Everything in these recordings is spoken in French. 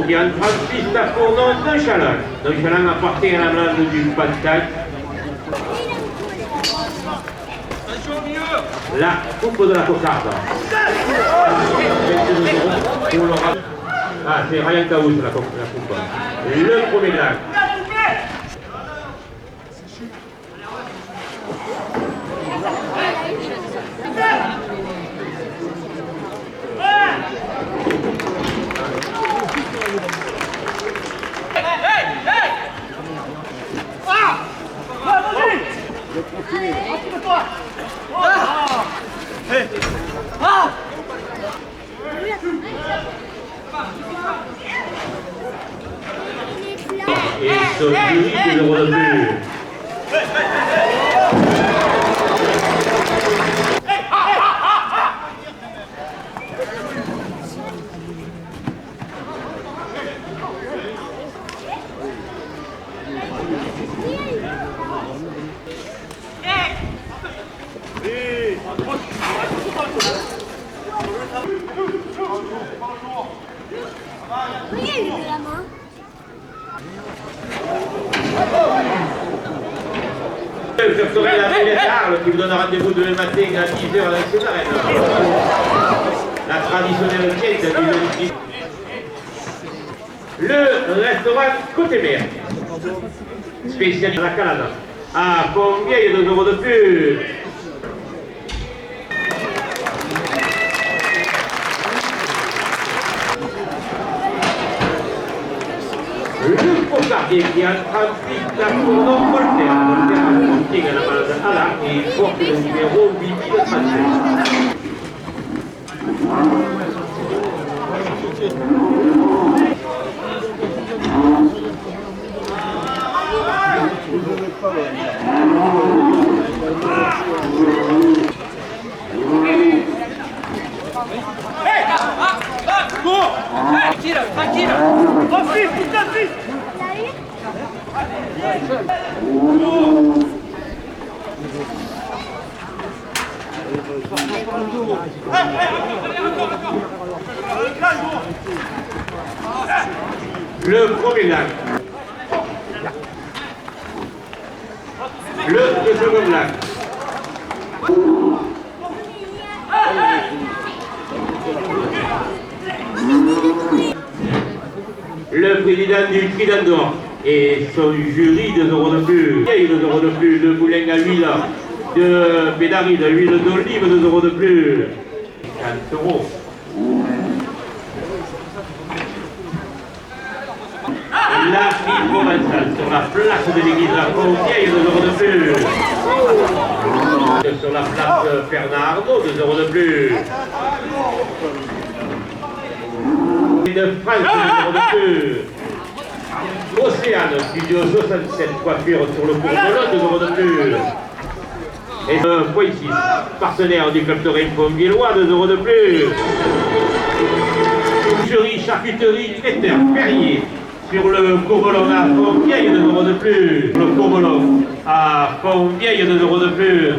Pau qui a 36 à fournant d'un Chaland. Donc Chaland a porté à la main du Pantac. La coupe de la cocarde. Ah, c'est Ryan Caous la coupe. Le premier gag. Et ce jury qui le redonne. Je ferai la belle Arles qui vous donne rendez-vous demain matin à 10h à la Césarène. La traditionnelle quête du lundi. Le restaurant Côté Mer, spécial de la Canada. À combien il y a 2 euros de plus? Le cocardier qui a 38 à Tournon Voltaire. Voltaire a porté à la base à la et porte le numéro 8037. Tranquille. Le premier lac. Le second lac. Le président du Trident d'Or et son jury 2 euros de plus. 2 euros de plus. Le moulin à huile de Pédari, de l'huile d'olive 2 euros de plus. 40 euros. La fille provençale sur la place de l'église La Fontière, 2 euros de plus. Sur la place Fernand Arnaud, 2 euros de plus. De France, 2 euros de plus. Océane, studio 67, coiffure sur le cours de 2 euros de plus. Et point 6, partenaire du club Torrent Pombiellois, 2 euros de plus. Boucherie, charcuterie, traiteur, Perrier. Sur le Courmelon à Fontvieille, 2 euros de plus. Le Courmelon à Fontvieille, 2 euros de plus.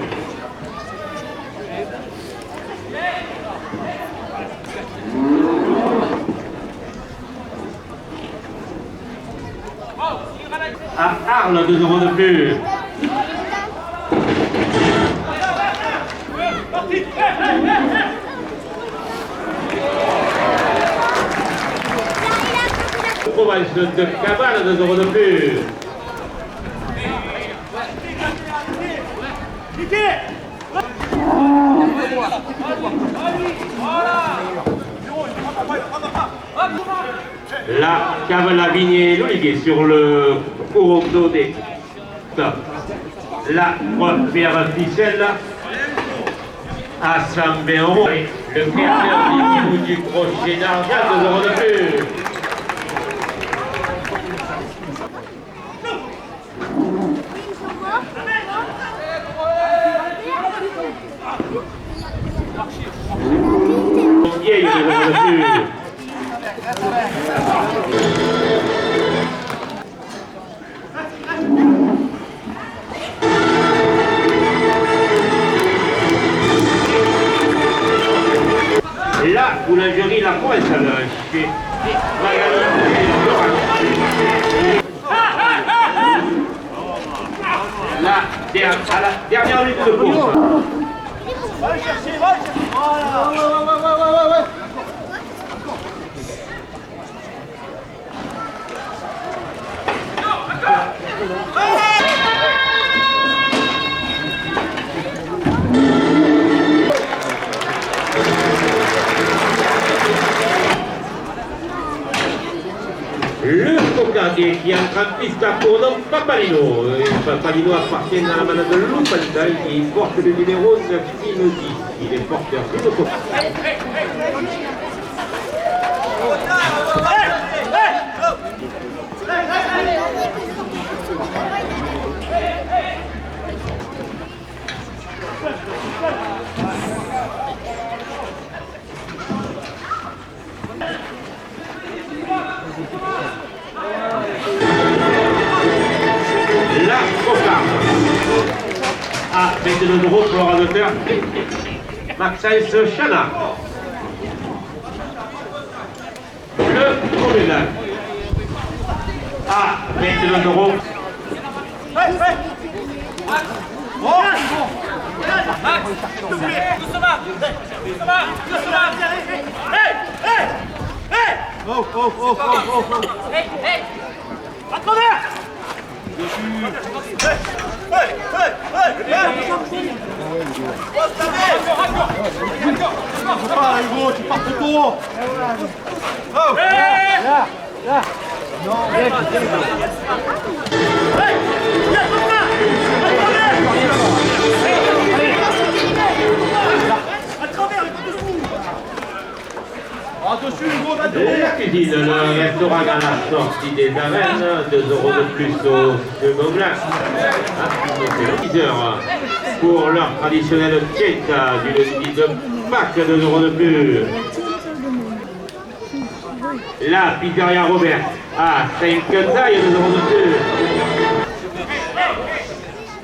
À Arles, 2 euros de plus. Provence de Cabane, 2 euros de plus. La cave La Vigne et l'Olivier sur le cours d'eau des la première ficelle à 120 euros. Le créateur du crochet d'argent, 2 euros de plus. Vieille, 2 euros de plus. La boulangerie La Provençale chez à la dernière minute de course. Va le chercher, va le chercher. Voilà. Ouais. Le Cocardier qui est en train de piste pour nom Papalino. Papalino appartient à la manade de Lupanta qui porte le numéro 9 Inodi. Il est porteur du Cocardier. La cocarde. Ah, maintenant de nouveau pour l'orateur. Maxence Chana. Le communal. Ah, maintenant de nouveau. Hugo, tu pars trop tôt. Dessus, Hugo, va dessus. La cuisine, le restaurant à la sortie des arènes, 2 € de plus au second glace. C'est 10 heures pour leur traditionnelle fiesta du lundi de Pâques, 2 € de plus. La pizzeria Robert à 5 tailles, 2 € de plus.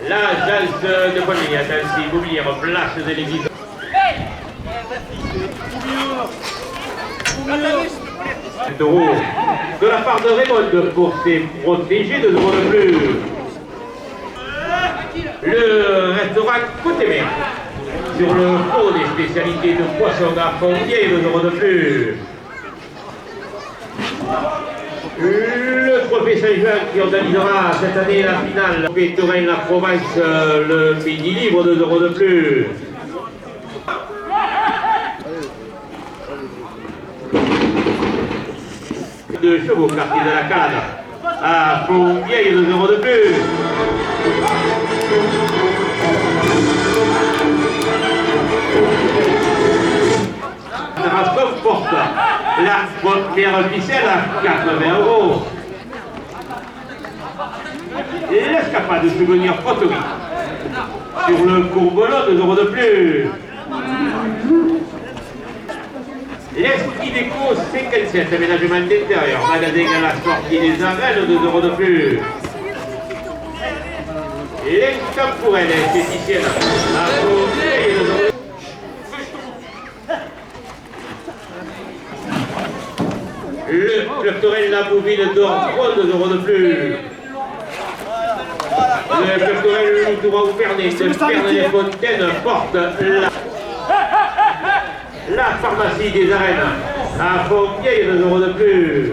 La danse de Poigny à danse immobilière, place de l'église. D'euros de la part de Raymond pour ses protégés, 2 € de plus. Le restaurant Côté Mer sur le fond des spécialités de poisson à Fondier, 2 € de plus. Le trophée Saint-Jean qui organisera cette année la finale Pétorin la Provence, le midi libre, 2 € de plus. De chevaux quartier de la Calade à Fontvieille, 2 € de plus. Rascov porte la première ficelle à 80 €. L'escapade de souvenir Poterie sur le Courbolon, 2 € de plus. L'Esprit déco 57, aménagement d'intérieur, magasin à la sortie des arènes, 2 € de plus. L'intemporelle esthéticienne à Fontvieille, 2 €. Le Plectorel La Bouville d'Or, 2 € de plus. Le Plectorel Loutoura ou Pernet de Pernet-les-Fontaines porte la pharmacie des arènes à Fontvieille, 2 € de plus.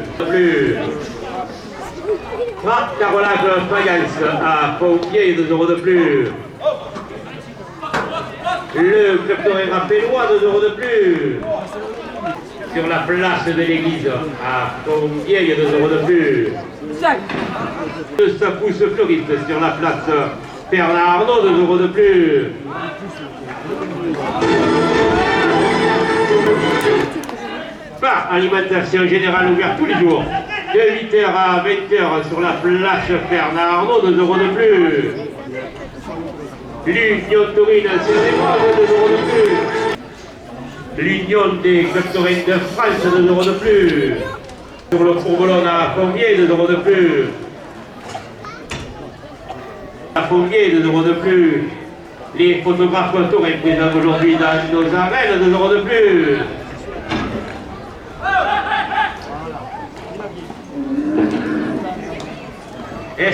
Carolage Fayence à Fontvieille, 2 € de plus. Le Plectorel Rappellois, 2 € de plus. Sur la place de l'église à Fontvieille, 2 € de plus. Le Sapousse Fleuriste sur la place Bernard Arnault, 2 € de plus. Par alimentation générale ouverte tous les jours, de 8h à 20h sur la place Bernard Arnault, 2 € de plus. L'Union Taurine Sénégal, 2 € de plus. L'Union des clubs taurins de France, 2 € de plus. Sur le Courbolon à Fontvieille, 2 € de plus. À Fontvieille, 2 € de plus. Les photographes taurins présents aujourd'hui dans nos arènes, 2 € de plus. Et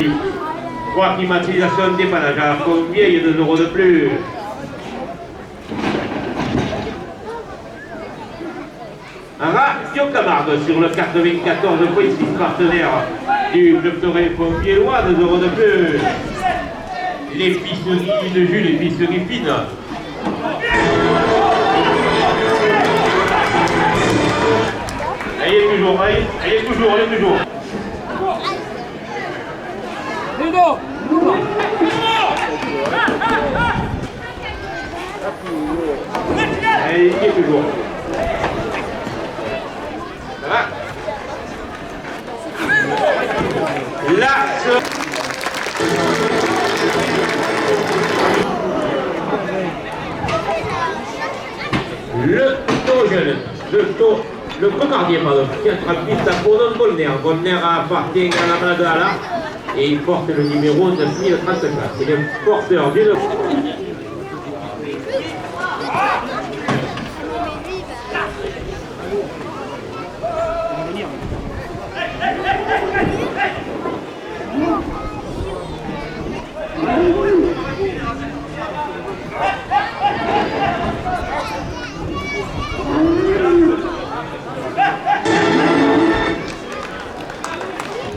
3 climatisation dépannage à Pommier, 2 euros de plus. Radio Camargue sur le 94.6, partenaire du club Toré Pommier-Lois, 2 euros de plus. L'épicerie de Jules, l'épicerie fine. Allez toujours, allez toujours, allez toujours. Allez, toujours. Ça va? L'axe. Le taux jeune, le cocardier, pardon, qui attrape piste à Bourdon Bolner. Bolner appartient à la Madala et il porte le numéro 9034. C'est le porteur d'une.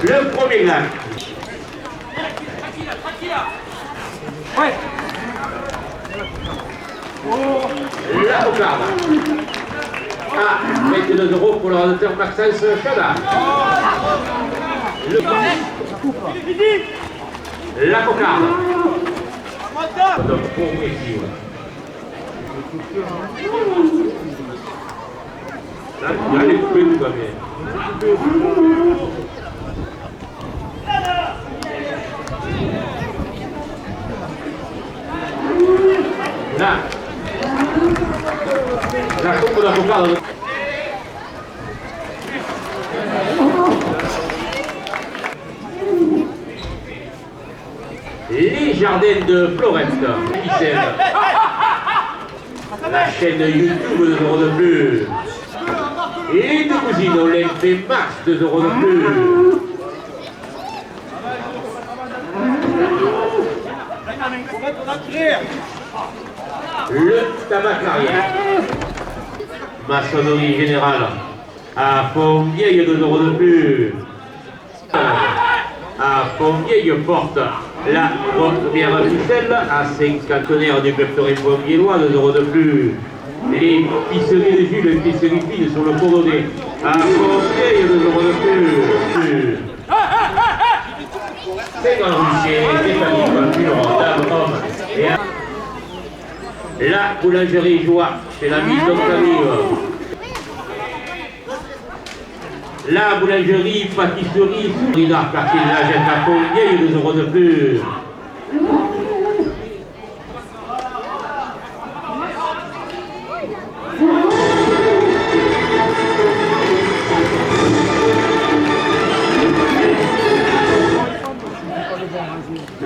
Le premier gland. Ouais. La cocarde. Ah, 22 euros pour le donateur Maxence Chada. La cocarde. Donc, pour Messi. Là, les coups, tout va bien. Là, la coupe de la cocarde. Les jardins de Florette, la chaîne YouTube, 2 euros de plus. Et de cousine Olympe Max, 2 euros de plus. Le tabac carrière. Maçonnerie générale. À Pommier, 2 euros de plus. À Pommier, porte la première ficelle à 5 tonnerres du club Toré Pommier-Lois, 2 euros de plus. Les pisseries de Jules, les pisseries fines sur le coordonné. À Pommier, 2 euros de plus. C'est dans le rucher, Stéphanie, voiture, dame, homme. Et la boulangerie Joie, chez l'ami d'Octavie. La boulangerie, pâtisserie, Sourida, quartier de la Jette à Pommier, 2 euros de plus.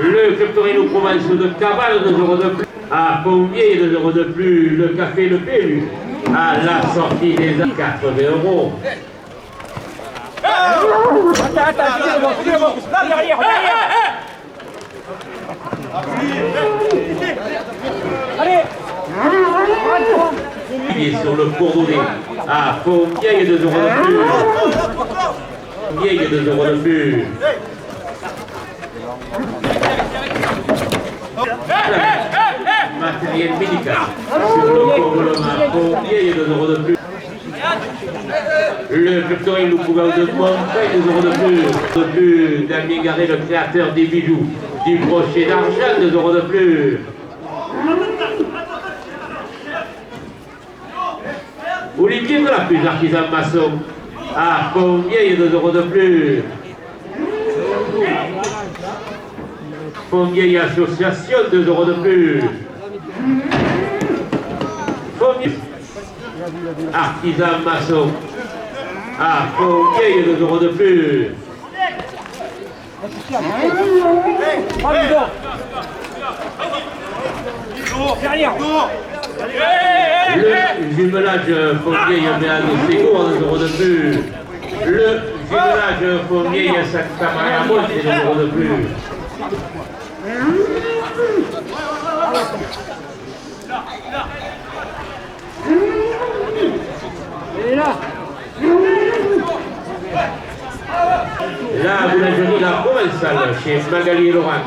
Le club Torino Provence de Cabane, 2 euros de plus. À Pommier, 2 euros de plus. Le café Le PLU, à la sortie des 80 euros. Il est sur le coordonné. À Pommier, 2 euros de plus. Pommier, 2 euros de plus. Matériel médical. Sur le coordonné à Pommier, 2 euros de plus. Le club Torino Couvert de Montagne, 2 euros de plus. Damien Garé, le créateur des bijoux du brochet d'argent, 2 euros de plus. Olivier de la Puce, artisan maçon, à Pommier, 2 euros de plus. Pommier Association, 2 euros de plus. Pommier, artisan maçon, à Pommier, 2 euros de plus. Le jumelage Pommier, mais à Ségour, 2 euros de plus. Le jumelage Pommier, Santa Maria Molle, c'est 2 euros de plus. Il est là. La boulangerie La Provençale chez Magali et Laurent.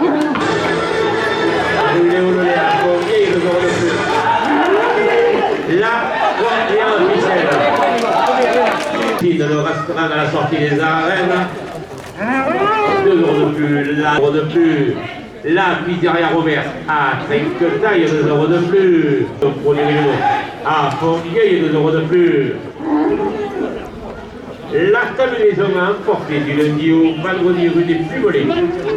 Léo Léa, Fournier et le Zoro de Plus. La première ficelle. Le restaurant à la sortie des arènes. 2 euros de plus. La euro de plus. La pizzeria Robert à Trinquetaille, 2 euros de plus. Le produit Rigaud à Fournier, 2 euros de plus. La terminaison à emporter du lundi au vendredi rue des Fumolets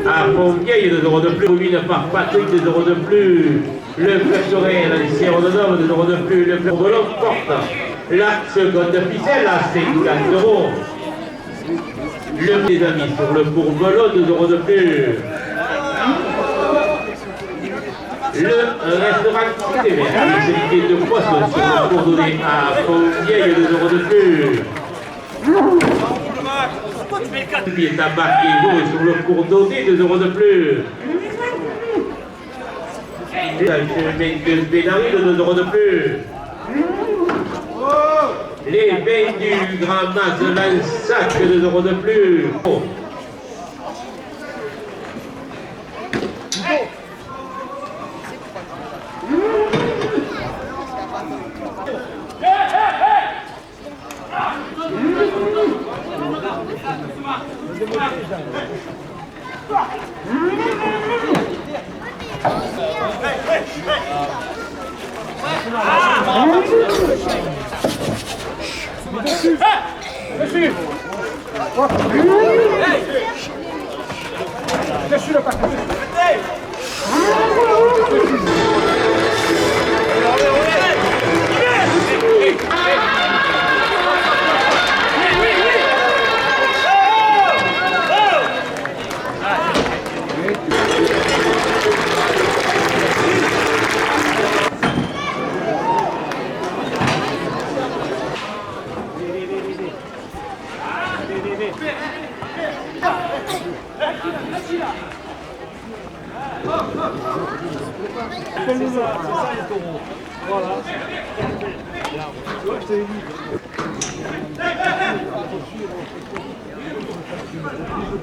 à Fontvieille, 2 euros de plus. Commune par Patrick, 2 euros de plus. Le Fleuret, la Sierra de Nord, 2 euros de plus. Le Fleuret porte la seconde ficelle à 50 euros. Le des amis sur le Bourgelot, 2 euros de plus. Le restaurant Cité Vert, spécialité de poisson sur le Bourgelot à Fontvieille, 2 euros de plus. Qui est embarqué sur le cours d'Odé, 2 euros de plus. Le Bénari, 2 euros de plus. Les vins du Grand Mas de Lansac, 2 euros de plus.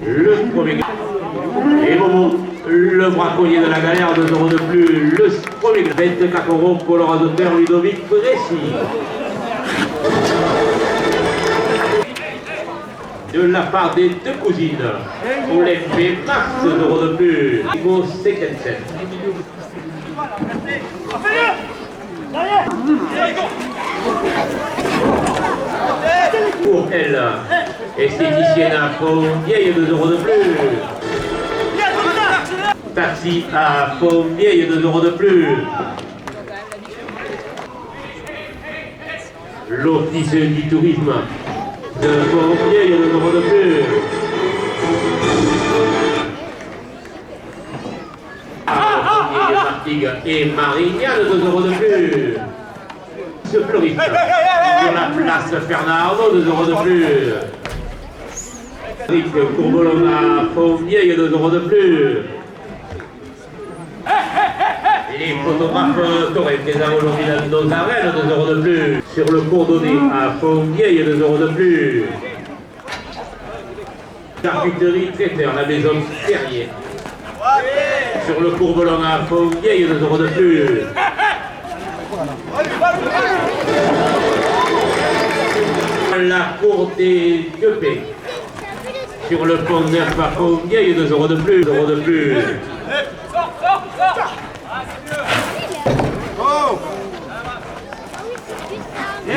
Le premier et Momo, le braconnier de la galère, 2 euros de plus. Le premier 24 euros pour le rasoteur Ludovic Précy. De la part des 2 cousines, pour les Mars, 2 euros de plus. Niveau 57. Pour elle, esthéticienne à Fontvieille, 2 euros de plus. Taxi à Fontvieille, 2 euros de plus. L'office du tourisme de Fontvieille, 2 euros de plus. Martigues et Marignane, 2 euros de plus. Ce fleuriste sur la place Fernando, 2 euros de plus. Rick Courbolon à Fontvieille, 2 euros de plus. Les photographes Torres présents aujourd'hui dans nos arènes, 2 euros de plus. Sur le cours d'Odé à Fontvieille, 2 euros de plus. Charcuterie traiteur, la maison Ferrier. Sur le Courbolon à Fontvieille, 2 euros de plus. La cour des Guepé. Sur le pont neuf à Fontvieille, 2 euros de plus. 2 euros de plus.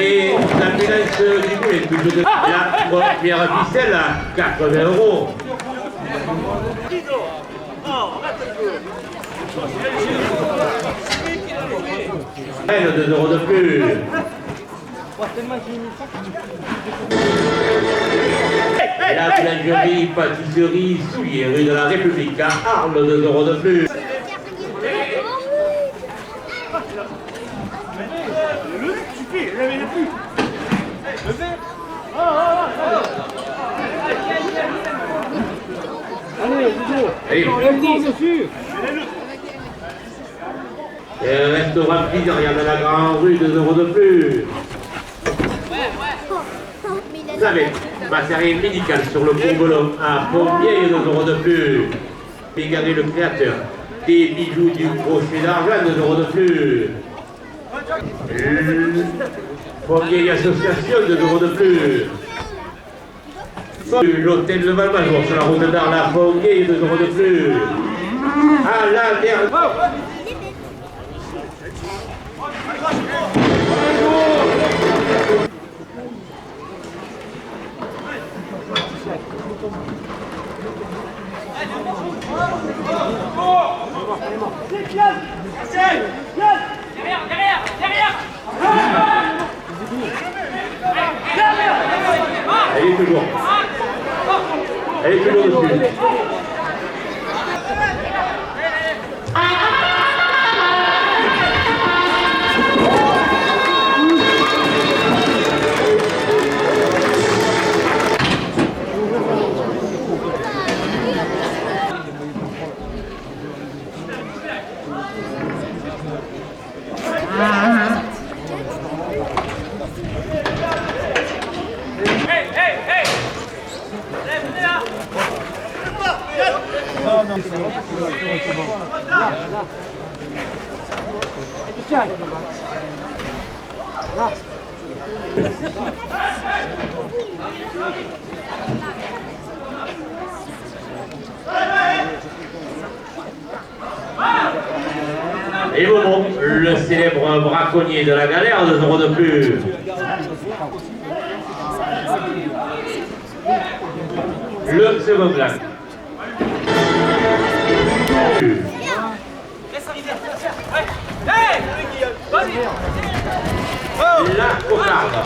Et l'ambulance du boulet, toujours de la première ficelle à 80 euros. Elle, 2 euros de plus. La boulangerie, pâtisserie, soulier, rue de la République à Arles, 2 euros de plus. Allez. Allez. Lève-toi dessus. Et le restaurant Pizzeria de la Grande Rue, 2 € de plus. Vous avez matériel médical sur le Courbolon à Pommier, 2 € de plus. Pégaré le créateur. Des bijoux du crochet d'argent, 2 € de plus. Pommier Association, 2 € de plus. L'hôtel de Valmajor sur la route d'Arles à Pommier, 2 € de plus. À la dernière. Elle est toujours. Elle est toujours dessus. Tiens. Là. Et Momo, le célèbre braconnier de la galère, 2 € de plus. Le second black. La cocarde.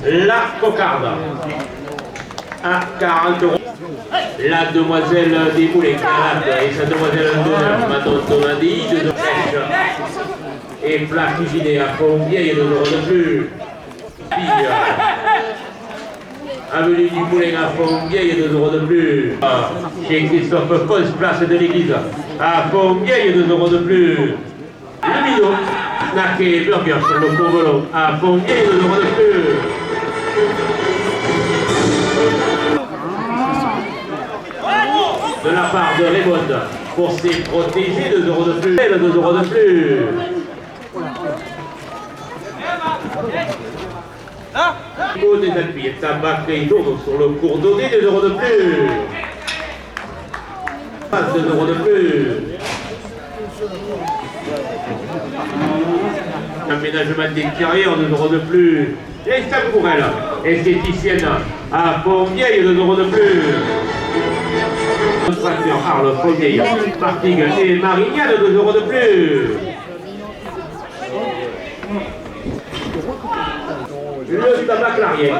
La cocarde. À 40 €. La demoiselle des Moulins et sa demoiselle d'honneur, Madame Donadi, 2 € fraîches. Et plat cuisiné à Pommier, 2 € de plus. Fille. Avenue du Moulin à Pommier, 2 € de plus. Chez Christophe Pons, place de l'église à Pommier, 2 € de plus. Le Mino, snack et burger sur le Courbolon à Pommier, 2 € de plus. De la part de Raymond, pour ses protégés, 2 € de plus. 2 € de plus. Niveau des appuis et tabac tourne sur le cours donné, 2 € de plus. 2 € de plus. Aménagement d'extérieur, 2 € de plus. Et ça pour elle, esthéticienne à Pommier, 2 € de plus. Tracteur Arles, Pommier, Martigues et Marignane, 2 € de plus. Le tabac Clarier.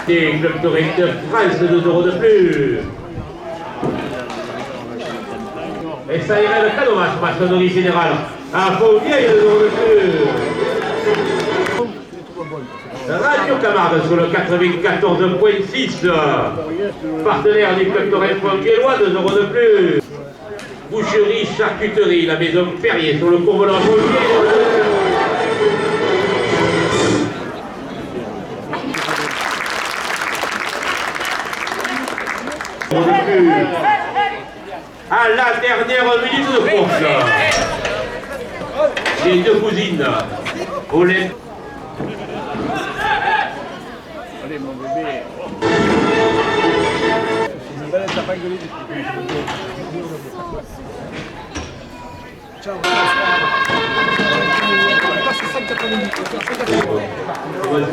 Des clubs de France, 2 € de plus. Et ça irait le cas dommage, maçonnerie générale. À Pommier, 2 € de plus. Radio Camargue sur le 94.6. Partenaire du club de Pommier-Lois, 2 € de plus. Boucherie, charcuterie, la maison Perrier sur le Courbolon à Pommier. À la dernière minute de course, les 2 cousines, Paulette. Allez mon bébé. T'as pas gueulé ciao. Bonne